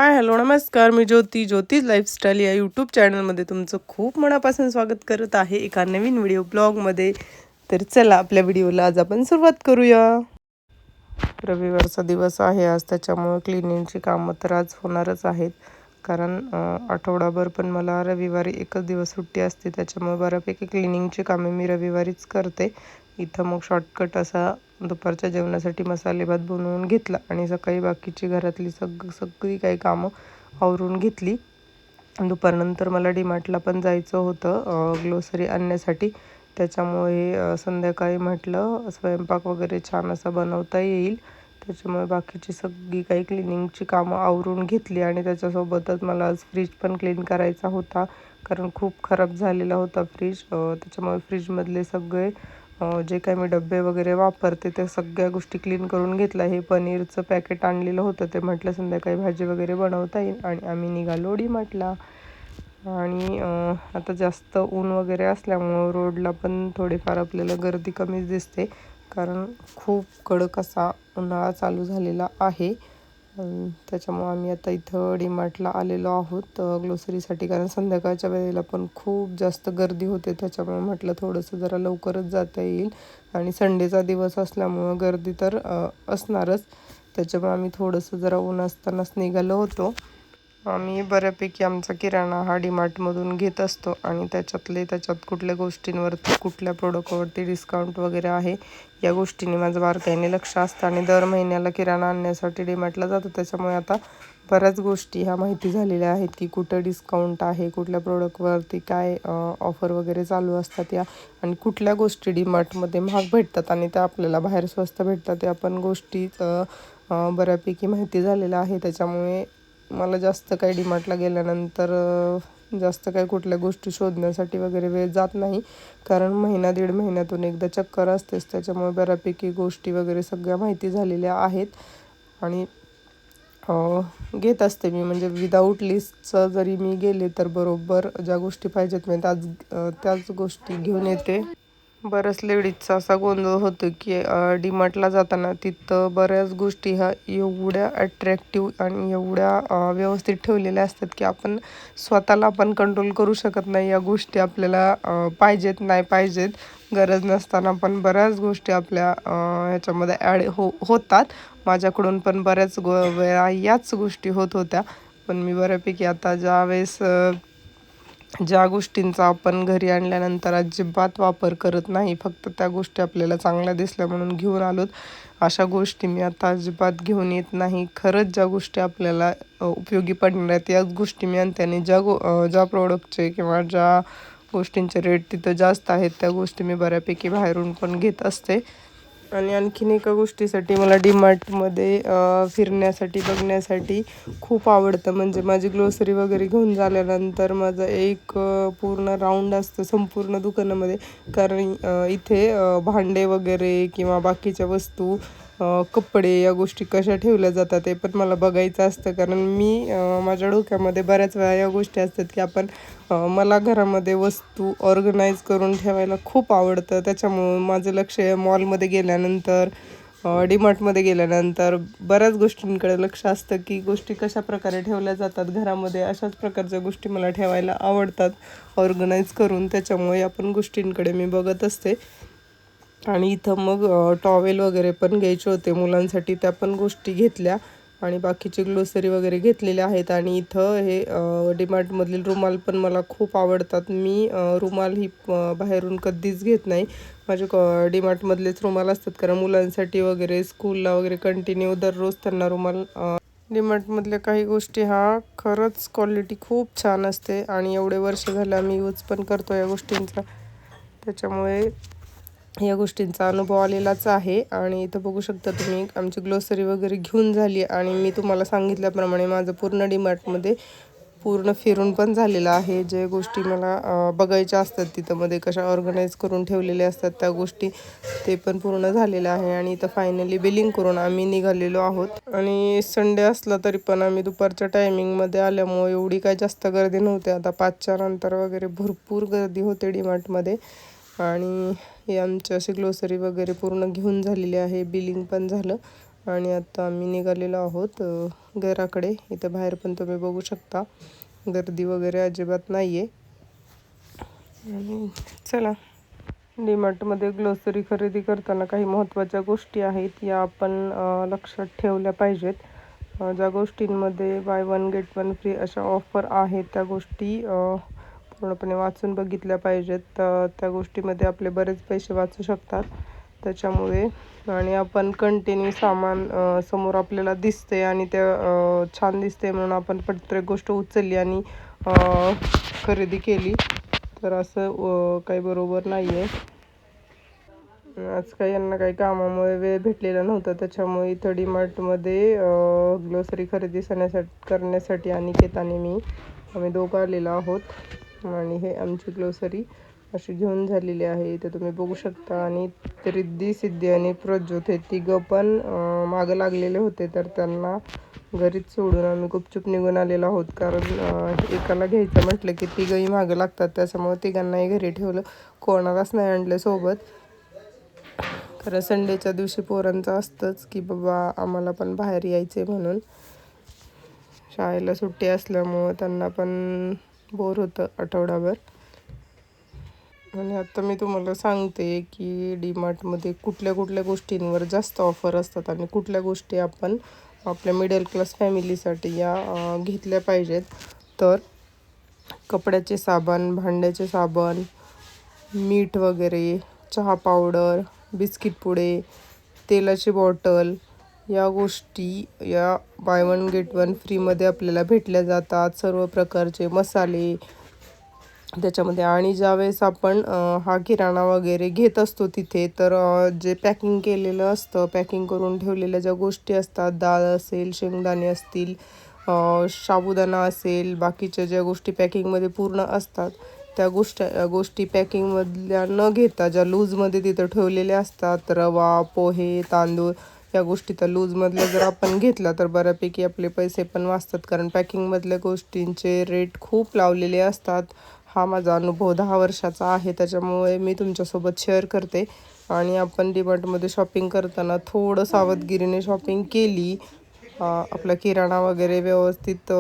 Hi hello नमस्कार, मी ज्योतीज lifestyle या YouTube चॅनलमध्ये तुमचं खूप मनापासून स्वागत करत आहे एका नवीन व्हिडिओ ब्लॉगमध्ये. तर चला आपल्या व्हिडिओला आज आपण सुरुवात करूया. रविवारचा दिवस आहे आज, त्याच्यामुळे क्लिनिंगची कामं तर आज होणारच आहेत. कारण आठवडाभर पण मला रविवारी एकच दिवस सुट्टी असते, त्याच्यामुळे बऱ्यापैकी क्लिनिंगची कामे मी रविवारीच करते. इथं मग शॉर्टकट असा दुपारच्या जेवणासाठी मसाले भात बनवून घेतला आणि सकाळी बाकीची घरातली सगळी काही कामं आवरून घेतली. दुपारनंतर मला डीमार्टला पण जायचं होतं ग्लोसरी आणण्यासाठी, त्याच्यामुळे संध्याकाळी म्हटलं स्वयंपाक वगैरे छान असा बनवता येईल. त्याच्यामुळे बाकीची सगळी काही क्लिनिंगची कामं आवरून घेतली आणि त्याच्यासोबतच मला आज फ्रीज पण क्लीन करायचा होता, कारण खूप खराब झालेला होता फ्रीज. त्याच्यामुळे फ्रीजमधले सगळे जे काही मी डबे वगैरे वापरते त्या सगळ्या गोष्टी क्लीन करून घेतल्या. हे पनीरचं पॅकेट आणलेलं होतं, ते म्हटलं संध्याकाळी भाजी वगैरे बनवता येईल आणि आम्ही निघालो डीमार्टला. आणि आता जास्त ऊन वगैरे असल्यामुळं रोडला पण थोडीफार आपल्याला गर्दी कमीच दिसते, कारण खूप कडक असा उन्हाळा चालू झालेला आहे. त्याच्यामुळं आम्ही आता इथं डीमार्टला आलेलो आहोत ग्लोसरीसाठी, कारण संध्याकाळच्या वेळेला पण खूप जास्त गर्दी होते. त्याच्यामुळे म्हटलं थोडंसं जरा लवकरच जाता येईल आणि संडेचा दिवस असल्यामुळं गर्दी तर असणारच. त्याच्यामुळे आम्ही थोडंसं जरा ऊन असतानाच निघालो होतो. आम्ही बऱ्यापैकी आमचा किराणा हा डीमार्टमधून घेत असतो आणि त्याच्यात कुठल्या गोष्टींवरती कुठल्या प्रोडक्टवरती डिस्काउंट वगैरे आहे या गोष्टींनी माझं बारकाईने लक्ष असतं आणि दर महिन्याला किराणा आणण्यासाठी डीमार्टला जातो. त्याच्यामुळे आता बऱ्याच गोष्टी ह्या माहिती झालेल्या आहेत की कुठं डिस्काउंट आहे, कुठल्या प्रोडक्टवरती काय ऑफर वगैरे चालू असतात या, आणि कुठल्या गोष्टी डीमार्टमध्ये महाग भेटतात आणि त्या आपल्याला बाहेर स्वस्त भेटतात या पण गोष्टीच बऱ्यापैकी माहिती झालेलं आहे. त्याच्यामुळे मला जास्त काही डीमार्टला गेल्यानंतर जास्त काही कुठल्या गोष्टी शोधण्यासाठी वगैरे वेळ जात नाही, कारण दीड महिन्यातून एकदा चक्कर असतेच. त्याच्यामुळे बऱ्यापैकी गोष्टी वगैरे सगळ्या माहिती झालेल्या आहेत आणि घेत असते मी, म्हणजे विदाऊट लिस्टचं जरी मी गेले तर बरोबर ज्या गोष्टी पाहिजेत मी त्याच गोष्टी घेऊन येते. बऱ्याच लेडीजचा असा गोंधळ होतो की डीमार्टला जाताना तिथं बऱ्याच गोष्टी ह्या एवढ्या अट्रॅक्टिव्ह आणि एवढ्या व्यवस्थित ठेवलेल्या असतात की आपण स्वतःला कंट्रोल करू शकत नाही. या गोष्टी आपल्याला पाहिजेत नाही पाहिजेत, गरज नसताना पण बऱ्याच गोष्टी आपल्या ह्याच्यामध्ये ॲड होतात. माझ्याकडून पण बऱ्याच वेळा याच गोष्टी होत होत्या, पण मी बऱ्यापैकी आता ज्या गोष्टींचा आपण घरी आणल्यानंतर अजिबात वापर करत नाही, फक्त त्या गोष्टी आपल्याला चांगल्या दिसल्या म्हणून घेऊन आलोत, अशा गोष्टी मी आता अजिबात घेऊन येत नाही. खरंच ज्या गोष्टी आपल्याला उपयोगी पडणार आहेत याच गोष्टी मी आणते आणि ज्या प्रोडक्टचे किंवा ज्या गोष्टींचे रेट तिथं जास्त आहेत त्या गोष्टी मी बऱ्यापैकी बाहेरून पण घेत असते. आणि आणखीन एका गोष्टीसाठी मला डीमार्टमध्ये फिरण्यासाठी बघण्यासाठी खूप आवडतं, म्हणजे माझी ग्लोसरी वगैरे घेऊन झाल्यानंतर माझं एक पूर्ण राऊंड असतं संपूर्ण दुकानामध्ये, कारण इथे भांडे वगैरे किंवा बाकीच्या वस्तू कपडे या गोष्टी कशा ठेवल्या जातात ते पण मला बघायचं असतं. कारण माझ्या डोक्यामध्ये बऱ्याच वेळा या गोष्टी असतात की मला घरामध्ये वस्तू ऑर्गनाईज करून ठेवायला खूप आवडतं. त्याच्यामुळं माझं लक्ष मॉलमध्ये गेल्यानंतर डीमार्टमध्ये गेल्यानंतर बऱ्याच गोष्टींकडे लक्ष असतं की गोष्टी कशा प्रकारे ठेवल्या जातात घरामध्ये. अशाच प्रकारच्या गोष्टी मला ठेवायला आवडतात ऑर्गनाईज करून, त्याच्यामुळे आपण गोष्टींकडे मी बघत असते. आणि इथं मग टॉवेल वगैरे पण घ्यायचे होते मुलांसाठी, त्या पण गोष्टी घेतल्या आणि बाकीची ग्लोसरी वगैरे घेतलेल्या आहेत. आणि इथं हे डीमार्टमधील रुमाल पण मला खूप आवडतात. मी रुमाल ही बाहेरून कधीच घेत नाही, माझे डीमार्टमधलेच रुमाल असतात, कारण मुलांसाठी वगैरे स्कूलला वगैरे कंटिन्यू दररोज त्यांना रुमाल डीमार्टमधल्या काही गोष्टी खरंच क्वालिटी खूप छान असते आणि एवढे वर्ष झाले आम्ही यूज पण करतो या गोष्टींचा, त्याच्यामुळे या गोष्टींचा अनुभव आलेलाच आहे. आणि इथं बघू शकता तुम्ही आमची ग्लोसरी वगैरे घेऊन झाली आणि मी तुम्हाला सांगितल्याप्रमाणे माझं पूर्ण डीमार्टमध्ये पूर्ण फिरून पण झालेलं आहे. जे गोष्टी मला बघायच्या असतात तिथं मध्ये कशा ऑर्गनाईज करून ठेवलेल्या असतात त्या गोष्टी, ते पण पूर्ण झालेलं आहे. आणि इथं फायनली बिलिंग करून आम्ही निघालेलो आहोत. आणि संडे असला तरी पण आम्ही दुपारच्या टायमिंगमध्ये आल्यामुळे एवढी काही जास्त गर्दी नव्हती. आता 5च्या नंतर वगैरे भरपूर गर्दी होते डीमार्टमध्ये. आणि हे आमची अशी ग्लोसरी वगैरे पूर्ण घेऊन झालेली आहे, बिलिंग पण झालं आणि आता आम्ही निघालेलो आहोत घराकडे. इथं बाहेर पण तुम्ही बघू शकता गर्दी वगैरे अजिबात नाही आहे. आणि चला, डीमार्टमध्ये ग्लोसरी खरेदी करताना काही महत्त्वाच्या गोष्टी आहेत या आपण लक्षात ठेवल्या पाहिजेत. ज्या गोष्टींमध्ये by one get one free अशा ऑफर आहेत त्या गोष्टी पूर्णपणे वाचून बघितल्या पाहिजेत. त्या गोष्टीमध्ये आपले बरेच पैसे वाचू शकतात त्याच्यामुळे. आणि आपण कंटिन्यू सामान समोर आपल्याला दिसते आणि त्या छान दिसते म्हणून आपण प्रत्येक गोष्ट उचलली आणि खरेदी केली तर असं काही बरोबर नाही आहे. आज काही यांना काही कामामुळे वेळ भेटलेला नव्हता त्याच्यामुळे इथं डीमार्टमध्ये ग्लोसरी खरेदी करण्यासाठी अनिकेत आणि मी आम्ही दोघं आलेलो आहोत. आणि हे आमची ग्लोसरी अशी घेऊन झालेली आहे इथे तुम्ही बघू शकता. आणि रिद्धी, सिद्धी आणि प्रज्योत हे तिघं पण मागं लागलेले होते तर त्यांना घरीच सोडून आम्ही गुपचूप निघून आलेलो आहोत. कारण एकाला घ्यायचं म्हटलं की तिघंही मागं लागतात त्याच्यामुळे तिघांनाही घरी ठेवलं, कोणालाच नाही आणलं सोबत. खरं संडेच्या दिवशी पोरांचं असतंच की बाबा आम्हाला पण बाहेर यायचे म्हणून. शाळेला सुट्टी असल्यामुळं त्यांना पण बोर होतं आठवडाभर. आणि आता मी तुम्हाला सांगते की डीमार्टमध्ये कुठल्या कुठल्या गोष्टींवर जास्त ऑफर असतात आणि कुठल्या गोष्टी आपण आपल्या मिडल क्लास फॅमिलीसाठी या घेतल्या पाहिजेत. तर कपड्याचे साबण, भांड्याचे साबण, मीठ वगैरे, चहा पावडर, बिस्किट पुडे, तेलाची बॉटल या गोष्टी या बाय वन गेट वन फ्रीमध्ये आपल्याला भेटल्या जातात. सर्व प्रकारचे मसाले त्याच्यामध्ये. आणि ज्यावेळेस आपण हा किराणा वगैरे घेत असतो तिथे तर जे पॅकिंग केलेलं असतं, पॅकिंग करून ठेवलेल्या ज्या गोष्टी असतात, डाळ असेल, शेंगदाणे असतील, साबुदाणा असेल, बाकीच्या ज्या गोष्टी पॅकिंगमध्ये पूर्ण असतात त्या गोष्टी पॅकिंगमधल्या न घेता ज्या लूजमध्ये तिथं ठेवलेल्या असतात, रवा, पोहे, तांदूळ या गोष्टी तर लूजमधल्या जर आपण घेतला तर बऱ्यापैकी आपले पैसे पण वाचतात. कारण पॅकिंगमधल्या गोष्टींचे रेट खूप लावलेले असतात. हा माझा अनुभव 10 वर्षाचा आहे त्याच्यामुळे मी तुमच्यासोबत शेअर करते. आणि आपण डीमार्टमध्ये शॉपिंग करताना थोडं सावधगिरीने शॉपिंग केली, आपला किराणा वगैरे व्यवस्थित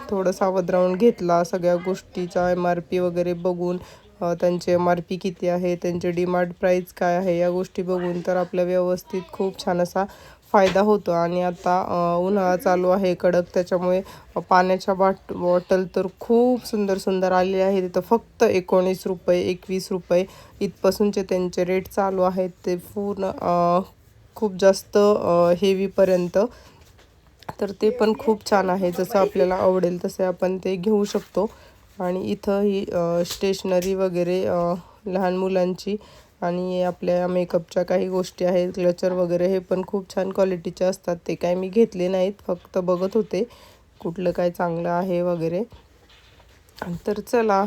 थोडं सावध राहून घेतला, सगळ्या गोष्टीचा MRP वगैरे बघून, त्यांचे MRP किती आहे, त्यांचे डीमार्ट प्राईस काय आहे या गोष्टी बघून तर आपल्या व्यवस्थित खूप छान असा फायदा होतो. आणि आता उन्हाळा चालू आहे कडक त्याच्यामुळे पाण्याच्या बॉटल तर खूप सुंदर सुंदर आलेले आहेत. तिथं फक्त 19 रुपये, 21 रुपये इथपासूनचे त्यांचे रेट चालू आहेत. ते पूर्ण खूप जास्त हेवीपर्यंत. तर ते पण खूप छान आहे, जसं आपल्याला आवडेल तसे आपण ते घेऊ शकतो. आणि इथं ही स्टेशनरी वगैरे लहान मुलांची आणि आपल्या मेकअपच्या काही गोष्टी आहेत, क्लचर वगैरे हे पण खूप छान क्वालिटीचे असतात. ते काय मी घेतले नाहीत, फक्त बघत होते कुठलं काय चांगलं आहे वगैरे. तर चला,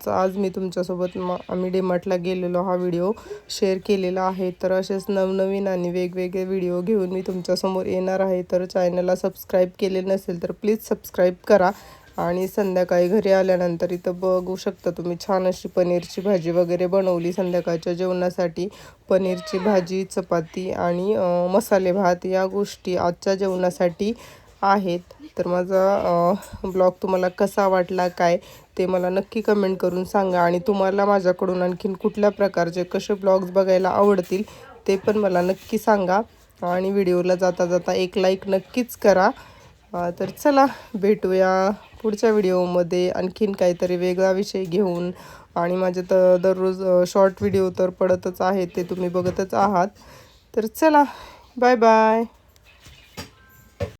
आज मी तुमच्यासोबत आम्ही डीमार्टला गेलेलो हा व्हिडिओ शेअर केलेला आहे. तर असेच नवनवीन आणि वेगवेगळे व्हिडिओ घेऊन मी तुमच्यासमोर येणार आहे. तर चॅनलला सबस्क्राईब केले नसेल तर प्लीज सबस्क्राईब करा. आणि संध्याकाळी घरी आल्यानंतर इथं बघू शकता तुम्ही छान अशी पनीरची भाजी वगैरे बनवली संध्याकाळच्या जेवणासाठी. पनीरची भाजी, चपाती आणि मसाले भात या गोष्टी आजच्या जेवणासाठी आहेत. तर माझा ब्लॉग तुम्हाला कसा वाटला काय ते मला नक्की कमेंट करून सांगा. आणि तुम्हाला माझ्याकडून आणखीन कुठल्या प्रकारचे कसे ब्लॉग्स बघायला आवडतील ते पण मला नक्की सांगा. आणि व्हिडिओला जाता जाता एक लाईक नक्कीच करा. तर चला, भेटूया पुढच्या व्हिडिओमध्ये आणखीन काहीतरी वेगळा विषय घेऊन. आणि माझे तर दररोज शॉर्ट व्हिडिओ तर पडतच आहेत, ते तुम्ही बघतच आहात. तर चला, बाय बाय.